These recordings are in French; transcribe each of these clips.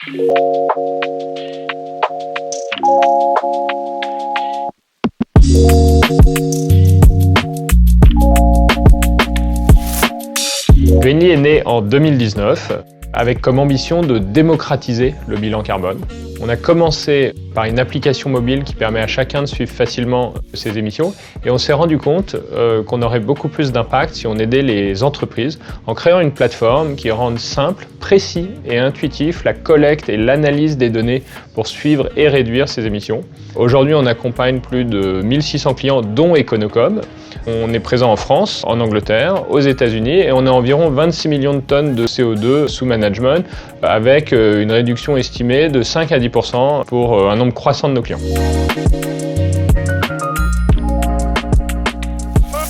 Greenly est né en 2019 avec comme ambition de démocratiser le bilan carbone. On a commencé par une application mobile qui permet à chacun de suivre facilement ses émissions et on s'est rendu compte qu'on aurait beaucoup plus d'impact si on aidait les entreprises en créant une plateforme qui rende simple, précis et intuitif la collecte et l'analyse des données pour suivre et réduire ses émissions. Aujourd'hui, on accompagne plus de 1600 clients dont Econocom. On est présent en France, en Angleterre, aux États-Unis et on a environ 26 millions de tonnes de CO2 sous management avec une réduction estimée de 5 à 10% pour un nombre croissant de nos clients.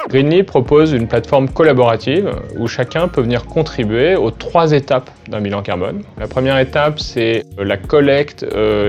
Greenly propose une plateforme collaborative où chacun peut venir contribuer aux 3 étapes d'un bilan carbone. La première étape, c'est la collecte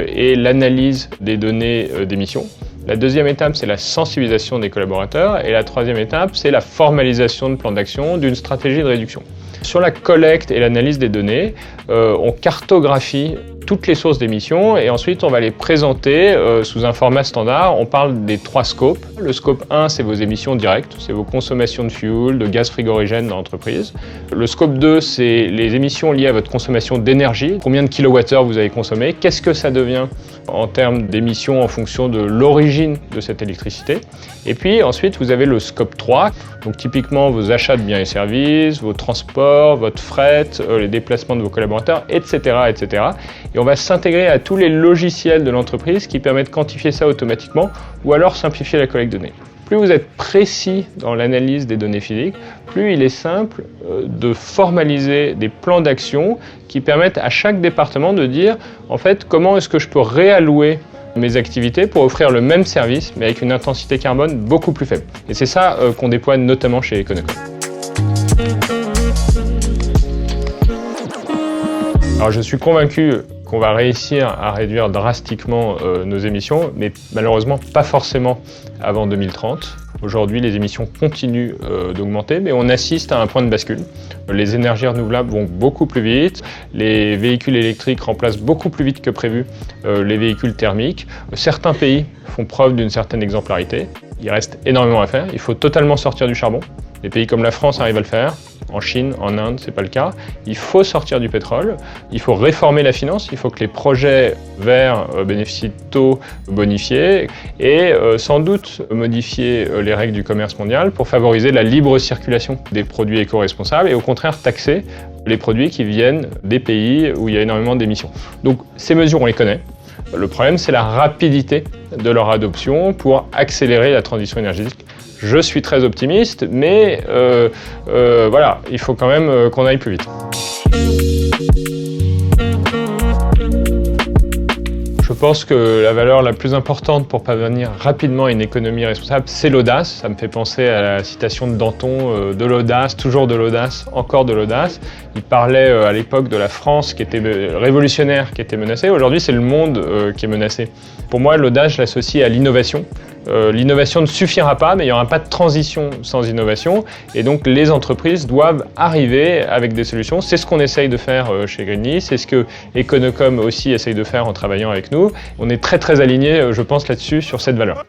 et l'analyse des données d'émissions. La deuxième étape, c'est la sensibilisation des collaborateurs. Et la troisième étape, c'est la formalisation de plans d'action d'une stratégie de réduction. Sur la collecte et l'analyse des données, on cartographie toutes les sources d'émissions et ensuite on va les présenter sous un format standard. On parle des 3 scopes. Le scope 1, c'est vos émissions directes, c'est vos consommations de fuel, de gaz frigorigène dans l'entreprise. Le scope 2, c'est les émissions liées à votre consommation d'énergie. Combien de kilowattheures vous avez consommé? Qu'est-ce que ça devient en termes d'émissions en fonction de l'origine de cette électricité? Et puis ensuite, vous avez le scope 3, donc typiquement vos achats de biens et services, vos transports, votre fret, les déplacements de vos collaborateurs, etc., etc. Et on va s'intégrer à tous les logiciels de l'entreprise qui permettent de quantifier ça automatiquement ou alors simplifier la collecte de données. Plus vous êtes précis dans l'analyse des données physiques, plus il est simple de formaliser des plans d'action qui permettent à chaque département de dire en fait comment est-ce que je peux réallouer mes activités pour offrir le même service mais avec une intensité carbone beaucoup plus faible. Et c'est ça qu'on déploie notamment chez Econocom. Alors je suis convaincu qu'on va réussir à réduire drastiquement nos émissions, mais malheureusement pas forcément avant 2030. Aujourd'hui, les émissions continuent d'augmenter, mais on assiste à un point de bascule. Les énergies renouvelables vont beaucoup plus vite, les véhicules électriques remplacent beaucoup plus vite que prévu les véhicules thermiques. Certains pays font preuve d'une certaine exemplarité. Il reste énormément à faire, il faut totalement sortir du charbon. Les pays comme la France arrivent à le faire. En Chine, en Inde, c'est pas le cas. Il faut sortir du pétrole, il faut réformer la finance, il faut que les projets verts bénéficient de taux bonifiés et sans doute modifier les règles du commerce mondial pour favoriser la libre circulation des produits éco-responsables et au contraire taxer les produits qui viennent des pays où il y a énormément d'émissions. Donc ces mesures, on les connaît. Le problème, c'est la rapidité de leur adoption pour accélérer la transition énergétique. Je suis très optimiste, mais voilà, il faut quand même qu'on aille plus vite. Je pense que la valeur la plus importante pour parvenir rapidement à une économie responsable, c'est l'audace. Ça me fait penser à la citation de Danton, de l'audace, toujours de l'audace, encore de l'audace. Il parlait à l'époque de la France qui était révolutionnaire, qui était menacée. Aujourd'hui, c'est le monde qui est menacé. Pour moi, l'audace, je l'associe à l'innovation. L'innovation ne suffira pas, mais il n'y aura pas de transition sans innovation. Et donc, les entreprises doivent arriver avec des solutions. C'est ce qu'on essaye de faire chez Greenly. C'est ce que Econocom aussi essaye de faire en travaillant avec nous. On est très, très alignés, je pense, là-dessus, sur cette valeur.